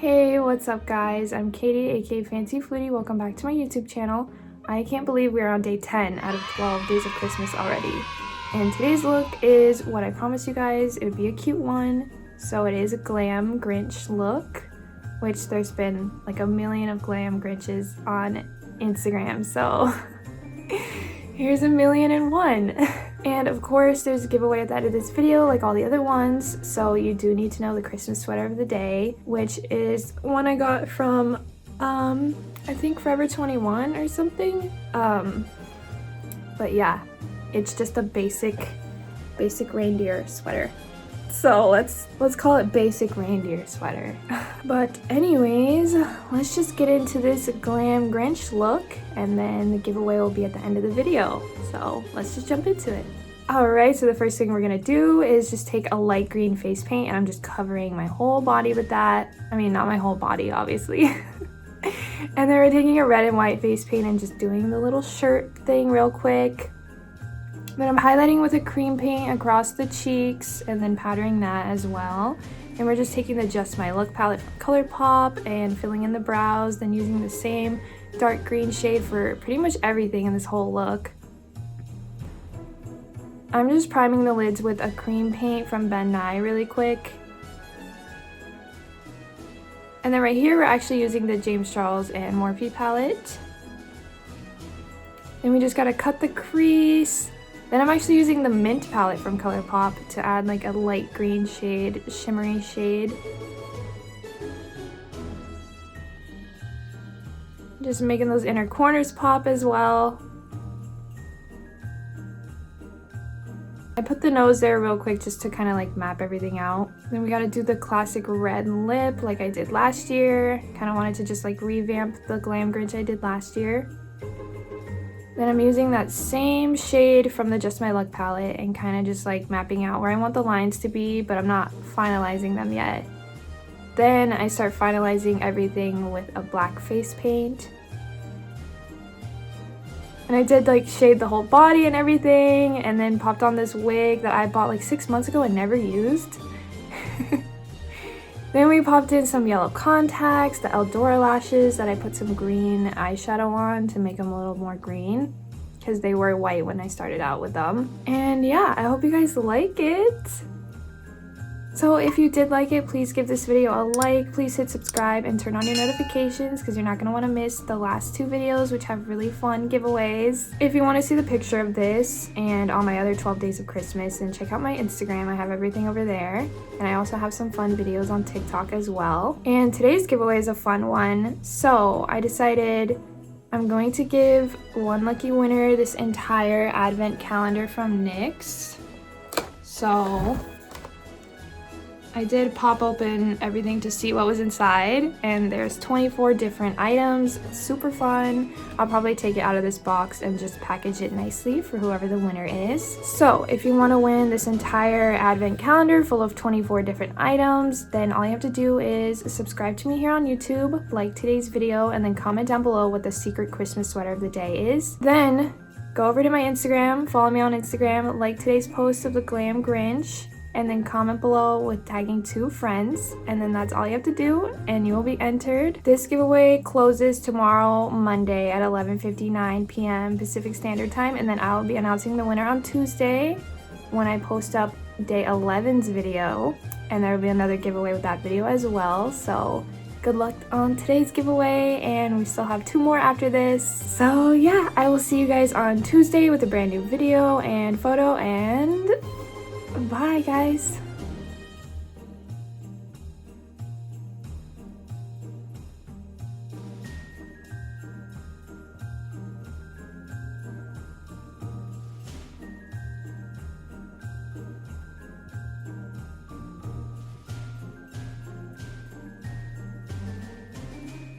Hey, what's up guys? I'm Katie, aka Fancy Foodie. Welcome back to my YouTube channel. I can't believe we're on day 10 out of 12 days of Christmas already. And today's look is what I promised you guys. It would be a cute one. So it is a Glam Grinch look, which there's been like a million of Glam Grinches on Instagram. So here's 1,000,001. And of course there's a giveaway at the end of this video like all the other ones, so you do need to know the Christmas sweater of the day, which is one I got from I think Forever 21 or something. But yeah, it's just a basic reindeer sweater. So let's call it basic reindeer sweater. But anyways, let's just get into this Glam Grinch look, and then the giveaway will be at the end of the video. So let's just jump into it. Alright, so the first thing we're gonna do is just take a light green face paint, and I'm just covering my whole body with that. I mean, not my whole body, obviously. And then we're taking a red and white face paint and just doing the little shirt thing real quick. Then I'm highlighting with a cream paint across the cheeks and then powdering that as well. And we're just taking the Just My Look palette from ColourPop and filling in the brows, then using the same dark green shade for pretty much everything in this whole look. I'm just priming the lids with a cream paint from Ben Nye really quick. And then right here we're actually using the James Charles and Morphe palette. Then we just gotta cut the crease. Then I'm actually using the Mint palette from ColourPop to add like a light green shade, shimmery shade. Just making those inner corners pop as well. I put the nose there real quick just to kind of like map everything out. Then we gotta do the classic red lip like I did last year. Kind of wanted to just like revamp the Glam Grinch I did last year. Then I'm using that same shade from the Just My Look palette and kind of just like mapping out where I want the lines to be, but I'm not finalizing them yet. Then I start finalizing everything with a black face paint. And I did like shade the whole body and everything, and then popped on this wig that I bought like 6 months ago and never used. Then we popped in some yellow contacts, the Eldora lashes that I put some green eyeshadow on to make them a little more green, because they were white when I started out with them. And yeah, I hope you guys like it. So if you did like it, please give this video a like, please hit subscribe and turn on your notifications because you're not going to want to miss the last 2 videos, which have really fun giveaways. If you want to see the picture of this and all my other 12 days of Christmas, then check out my Instagram. I have everything over there. And I also have some fun videos on TikTok as well. And today's giveaway is a fun one. So I decided I'm going to give one lucky winner this entire advent calendar from NYX. So I did pop open everything to see what was inside, and there's 24 different items. It's super fun. I'll probably take it out of this box and just package it nicely for whoever the winner is. So if you want to win this entire advent calendar full of 24 different items, then all you have to do is subscribe to me here on YouTube, like today's video, and then comment down below what the secret Christmas sweater of the day is. Then go over to my Instagram, follow me on Instagram, like today's post of the Glam Grinch, and then comment below with tagging 2 friends, and then that's all you have to do and you will be entered. This giveaway closes tomorrow, Monday at 11:59 p.m. Pacific Standard Time, and then I will be announcing the winner on Tuesday when I post up day 11's video, and there will be another giveaway with that video as well. So good luck on today's giveaway, and we still have 2 more after this. So yeah, I will see you guys on Tuesday with a brand new video and photo, and bye guys.